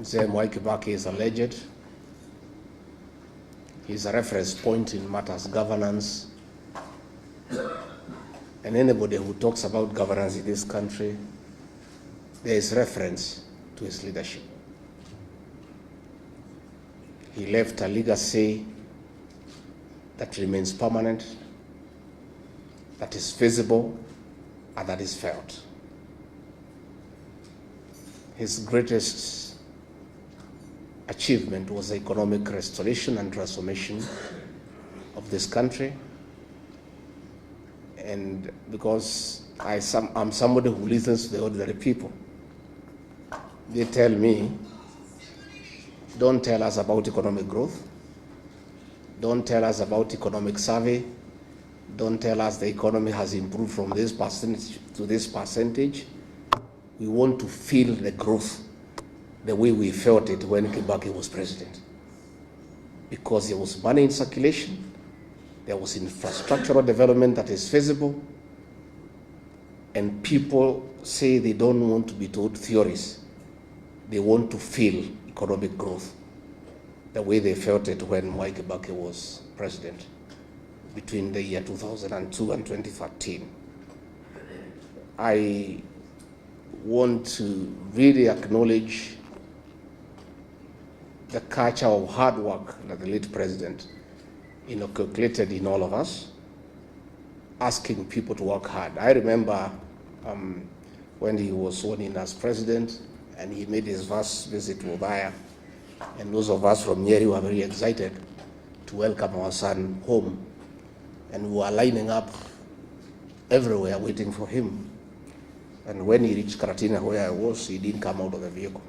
Mzee Mwai Kibaki is a legend. He's a reference point in matters governance. And anybody who talks about governance in this country, there is reference to his leadership. He left a legacy that remains permanent, that is visible, and that is felt. His greatest achievement was the economic restoration and transformation of this country. And because I'm somebody who listens to the ordinary people, they tell me, don't tell us about economic growth, don't tell us about economic survey, don't tell us the economy has improved from this percentage to this percentage. We want to feel the growth the way we felt it when Kibaki was president. Because there was money in circulation, there was infrastructural development that is feasible, and people say they don't want to be told theories. They want to feel economic growth the way they felt it when Mwai Kibaki was president between the year 2002 and 2013. I want to really acknowledge the culture of hard work that the late president inculcated in all of us, asking people to work hard. I remember when he was sworn in as president and he made his first visit to Wueh, and those of us from Nyeri were very excited to welcome our son home, and we were lining up everywhere waiting for him. And when he reached Karatina, where I was, he didn't come out of the vehicle.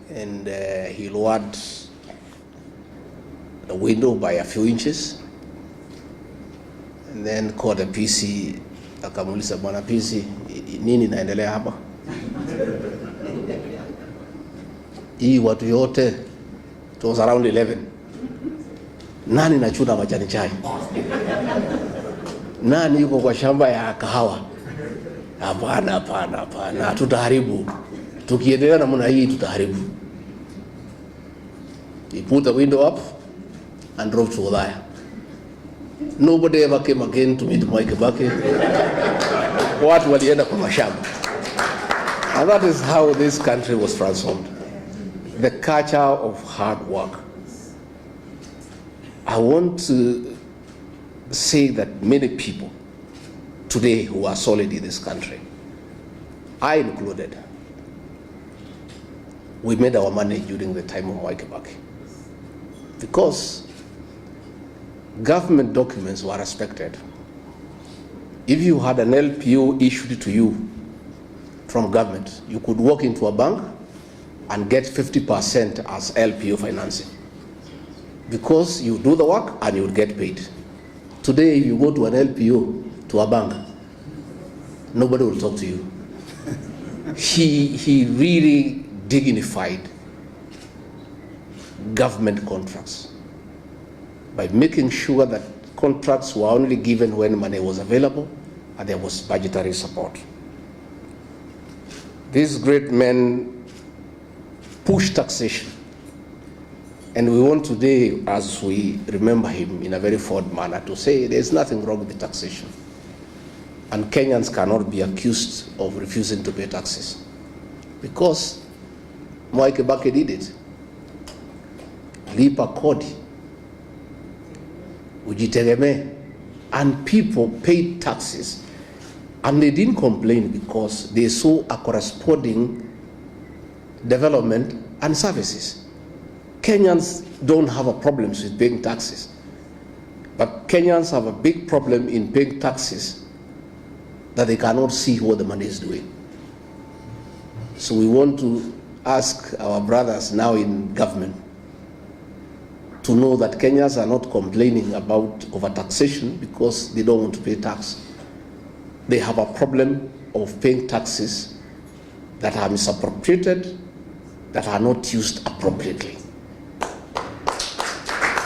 And he lowered the window by a few inches, and then called the PC, akamuuliza, bwana PC, nini naendelea hapa? Hii watu yote, it was around 11. Nani nachuna majani chai? Nani yuko kwa shamba ya kahawa? Hapana, tutaharibu. Tukiendelea namna hii tutaharibu. He put the window up and drove to Wueh. Nobody ever came again to meet Mwai Kibaki. Watu walienda kwa mashamba. And that is how this country was transformed. The culture of hard work. I want to say that many people today who are solid in this country, I included, we made our money during the time of Mwai Kibaki. Because government documents were respected. If you had an LPO issued to you from government, you could walk into a bank and get 50% as LPO financing. Because you do the work and you would get paid. Today, if you go to an LPO, to a bank, nobody will talk to you. He really dignified government contracts by making sure that contracts were only given when money was available and there was budgetary support. These great men pushed taxation, and we want today, as we remember him in a very fond manner, to say there's nothing wrong with the taxation. And Kenyans cannot be accused of refusing to pay taxes, because Mwai Kibaki did it. Lipa kodi, ujitegemee, and people paid taxes, and they didn't complain because they saw a corresponding development and services. Kenyans don't have a problem with paying taxes, but Kenyans have a big problem in paying taxes that they cannot see what the money is doing. So we want to ask our brothers now in government to know that Kenyans are not complaining about overtaxation because they don't want to pay tax. They have a problem of paying taxes that are misappropriated, that are not used appropriately.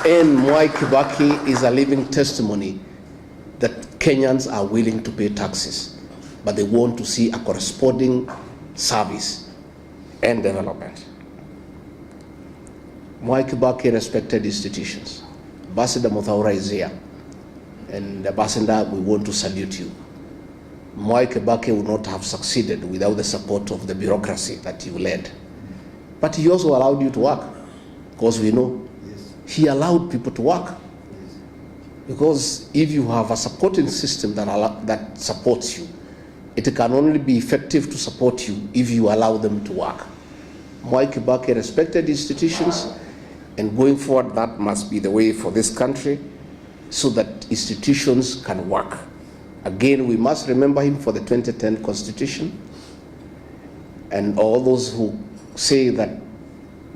And Mwai Kibaki is a living testimony that Kenyans are willing to pay taxes, but they want to see a corresponding service and development. Mwai Kibaki respected institutions. Ambassador Muthaura is here. And Ambassador, we want to salute you. Mwai Kibaki would not have succeeded without the support of the bureaucracy that you led. But he also allowed you to work, because we know he allowed people to work. Because if you have a supporting system that supports you, it can only be effective to support you if you allow them to work. Mwai Kibaki respected institutions, and going forward, that must be the way for this country, so that institutions can work. Again, we must remember him for the 2010 Constitution, and all those who say that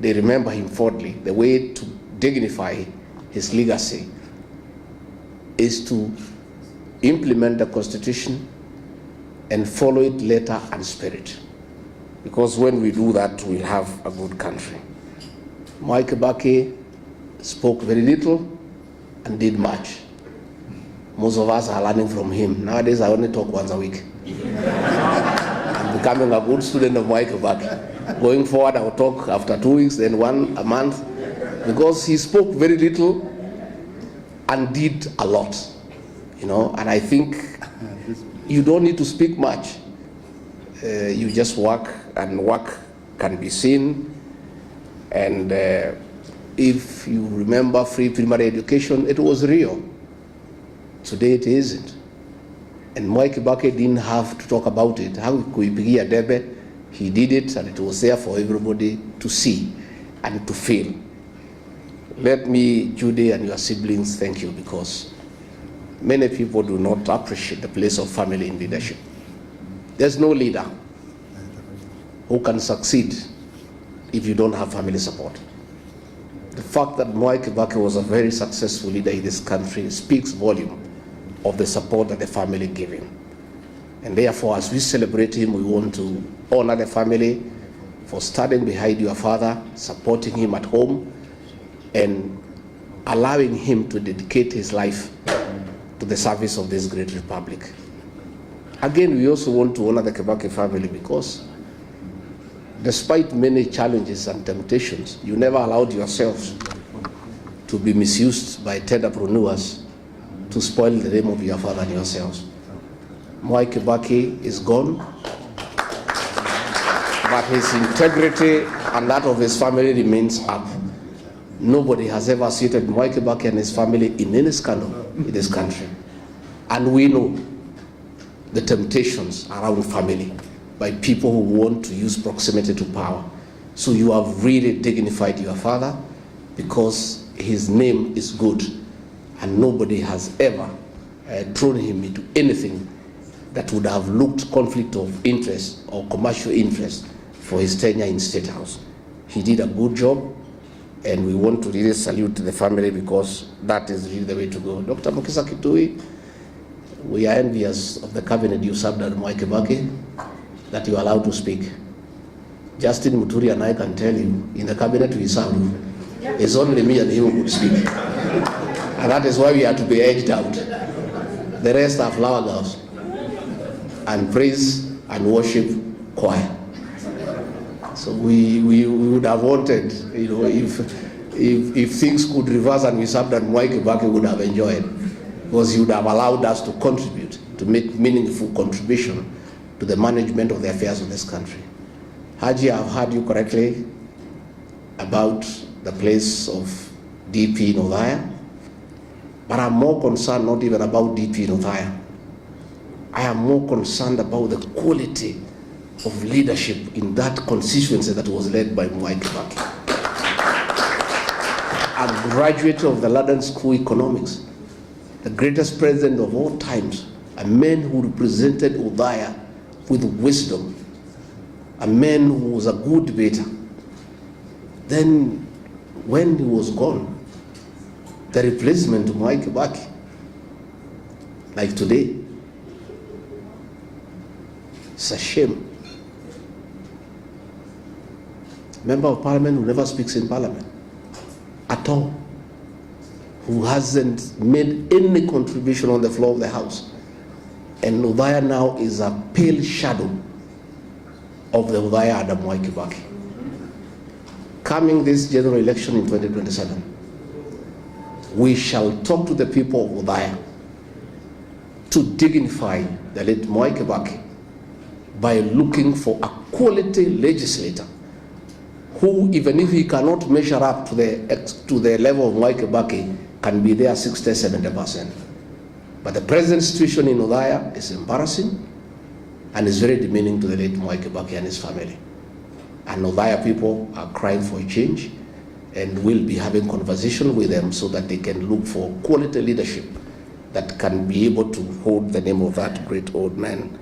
they remember him fondly, the way to dignify his legacy is to implement the Constitution and follow it letter and spirit. Because when we do that, we'll have a good country. Mwai Kibaki spoke very little and did much. Most of us are learning from him. Nowadays, I only talk once a week. I'm becoming a good student of Mwai Kibaki. Going forward, I will talk after 2 weeks, then one a month, because he spoke very little and did a lot, and I think you don't need to speak much. You just work, and work can be seen. And if you remember free primary education, it was real. Today it isn't. And Mwai Kibaki didn't have to talk about it. How kuipigia debe, he did it, and it was there for everybody to see and to feel. Let me, Judy and your siblings, thank you, because many people do not appreciate the place of family in leadership. There's no leader who can succeed if you don't have family support. The fact that Mwai Kibaki was a very successful leader in this country speaks volume of the support that the family gave him. And therefore, as we celebrate him, we want to honor the family for standing behind your father, supporting him at home, and allowing him to dedicate his life to the service of this great republic. Again, we also want to honor the Kibaki family because despite many challenges and temptations, you never allowed yourselves to be misused by entrepreneurs to spoil the name of your father and yourselves. Mwai Kibaki is gone, but his integrity and that of his family remains up. Nobody has ever seated Mwai Kibaki and his family in any scandal in this country. And we know the temptations around family by people who want to use proximity to power. So you have really dignified your father because his name is good, and nobody has ever thrown him into anything that would have looked conflict of interest or commercial interest for his tenure in State House. He did a good job, and we want to really salute the family because that is really the way to go. Dr. Mukisa Kitui, we are envious of the cabinet you served at Mwai Kibaki, that you are allowed to speak. Justin Muturi and I can tell you, in the cabinet we served, it's only me and him who could speak. And that is why we are to be edged out. The rest are flower girls and praise and worship choir. So we would have wanted, if things could reverse and we served at Mwai Kibaki, we would have enjoyed, because he would have allowed us to contribute, to make meaningful contribution to the management of the affairs of this country. Haji, I've heard you correctly about the place of DP in Othaya, but I'm more concerned not even about DP in Othaya. I am more concerned about the quality of leadership in that constituency that was led by Mwai Kibaki. A graduate of the London School of Economics, the greatest president of all times, a man who represented Othaya with wisdom, a man who was a good debater. Then when he was gone, the replacement of Mwai Kibaki, like today, it's a shame. Member of Parliament who never speaks in Parliament at all, who hasn't made any contribution on the floor of the House. And Othaya now is a pale shadow of the Othaya under Mwai Kibaki. coming this general election in 2027, we shall talk to the people of Wueh to dignify the late Mwai Kibaki by looking for a quality legislator who, even if he cannot measure up to the level of Mwai Kibaki, can be there 60-70%. But the present situation in Wueh is embarrassing and is very demeaning to the late Mwai Kibaki and his family. And Wueh people are crying for a change, and we'll be having conversation with them so that they can look for quality leadership that can be able to hold the name of that great old man